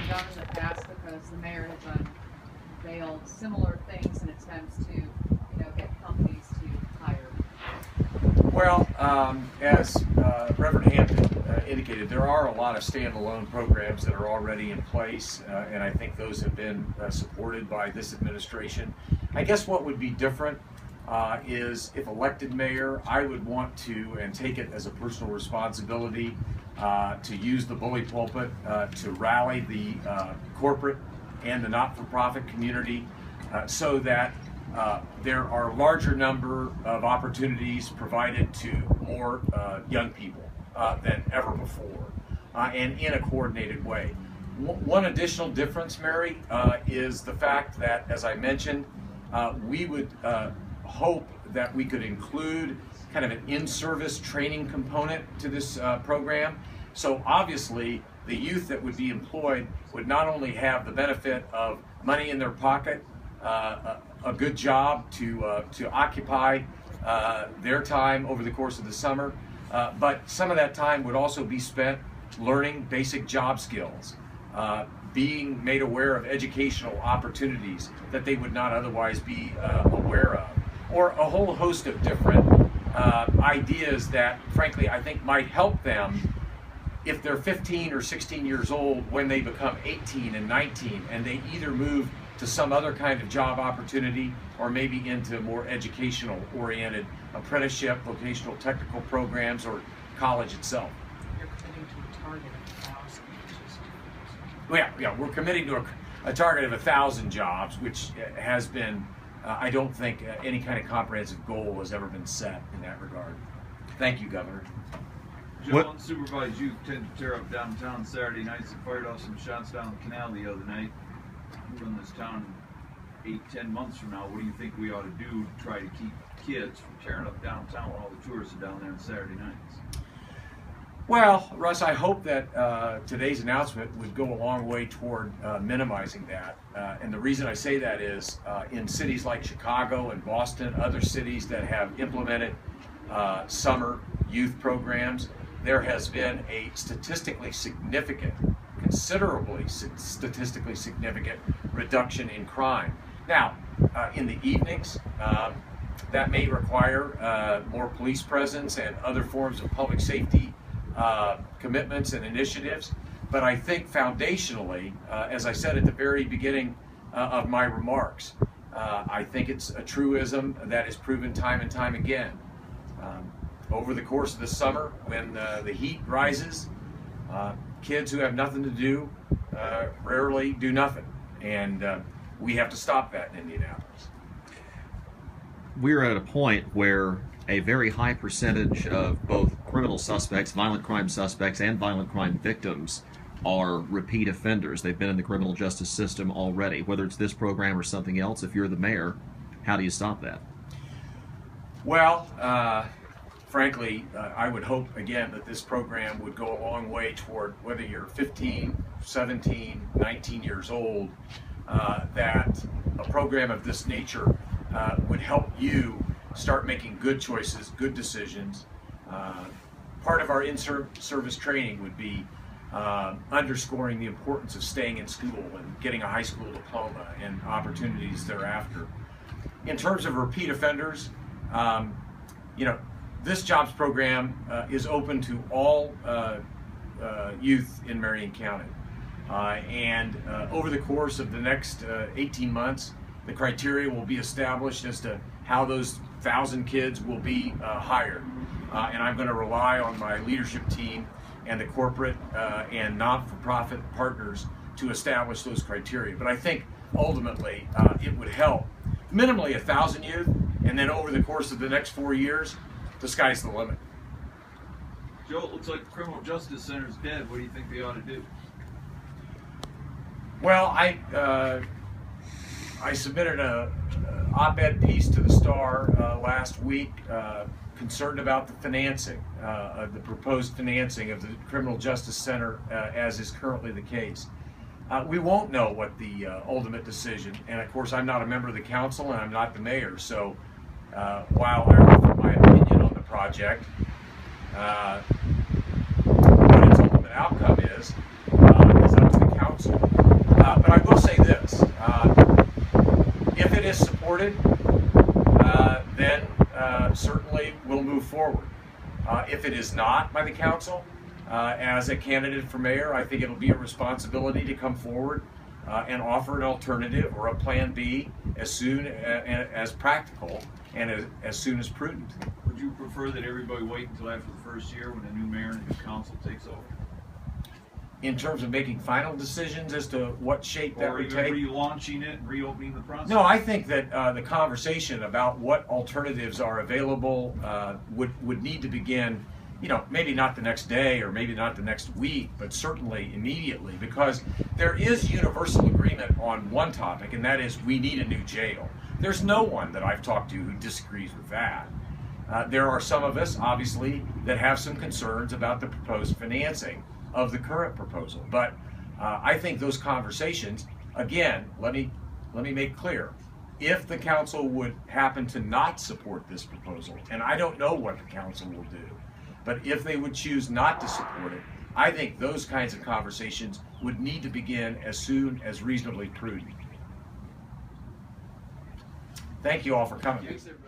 been done in the past because the mayor has unveiled similar things in attempts to, get companies to hire? Well, as Reverend Hampton indicated, there are a lot of standalone programs that are already in place, and I think those have been supported by this administration. I guess what would be different is if elected mayor, I would want to, and take it as a personal responsibility, to use the bully pulpit to rally the corporate and the not-for-profit community so that there are a larger number of opportunities provided to more young people than ever before, and in a coordinated way. One additional difference, Mary, is the fact that, as I mentioned, we would hope that we could include kind of an in-service training component to this program. So obviously, the youth that would be employed would not only have the benefit of money in their pocket, a good job to occupy their time over the course of the summer, but some of that time would also be spent learning basic job skills, being made aware of educational opportunities that they would not otherwise be aware of, or a whole host of different ideas that, frankly, I think might help them if they're 15 or 16 years old when they become 18 and 19 and they either move to some other kind of job opportunity or maybe into more educational oriented apprenticeship, vocational technical programs, or college itself. You're committing to a target of 1,000. Yeah, we're committing to a target of 1,000 jobs, which has been, I don't think any kind of comprehensive goal has ever been set in that regard. Thank you, Governor. Joe, unsupervised youth tend to tear up downtown Saturday nights and fired off some shots down the canal the other night. We're in this town 8-10 months from now. What do you think we ought to do to try to keep kids from tearing up downtown when all the tourists are down there on Saturday nights? Well, Russ, I hope that today's announcement would go a long way toward minimizing that. And the reason I say that is in cities like Chicago and Boston, other cities that have implemented summer youth programs, there has been a statistically significant, considerably statistically significant reduction in crime. Now, in the evenings, that may require more police presence and other forms of public safety commitments and initiatives. But I think foundationally, as I said at the very beginning of my remarks, I think it's a truism that is proven time and time again. Over the course of the summer, when the heat rises, kids who have nothing to do rarely do nothing, and we have to stop that in Indianapolis. We're at a point where a very high percentage of both criminal suspects, violent crime suspects, and violent crime victims are repeat offenders. They've been in the criminal justice system already. Whether it's this program or something else, if you're the mayor, how do you stop that? Well, frankly, I would hope, again, that this program would go a long way toward, whether you're 15, 17, 19 years old, that a program of this nature would help you start making good choices, good decisions. Part of our in-service training would be underscoring the importance of staying in school and getting a high school diploma and opportunities thereafter. In terms of repeat offenders, this jobs program is open to all youth in Marion County. And over the course of the next 18 months, the criteria will be established as to how those 1,000 kids will be hired. And I'm going to rely on my leadership team and the corporate and not-for-profit partners to establish those criteria. But I think ultimately it would help. Minimally 1,000 youth, and then over the course of the next 4 years, the sky's the limit. Joe, it looks like the criminal justice center is dead. What do you think they ought to do? Well, I submitted an op-ed piece to the Star last week concerned about the financing, the proposed financing of the Criminal Justice Center as is currently the case. We won't know what the ultimate decision, and of course I'm not a member of the council and I'm not the mayor, so while I offer my opinion on the project, what its ultimate outcome is up to the council. supported, then certainly we'll move forward. If it is not by the council, as a candidate for mayor, I think it'll be a responsibility to come forward and offer an alternative or a plan B as soon as practical and as soon as prudent. Would you prefer that everybody wait until after the first year when a new mayor and a new council takes over? In terms of making final decisions as to what shape that Or would even take? relaunching it and reopening the process? No, I think that the conversation about what alternatives are available would need to begin, maybe not the next day or maybe not the next week, but certainly immediately, because there is universal agreement on one topic, and that is we need a new jail. There's no one that I've talked to who disagrees with that. There are some of us, obviously, that have some concerns about the proposed financing of the current proposal. But I think those conversations, again, let me make clear, if the council would happen to not support this proposal, and I don't know what the council will do, but if they would choose not to support it, I think those kinds of conversations would need to begin as soon as reasonably prudent. Thank you all for coming. Thanks, everybody.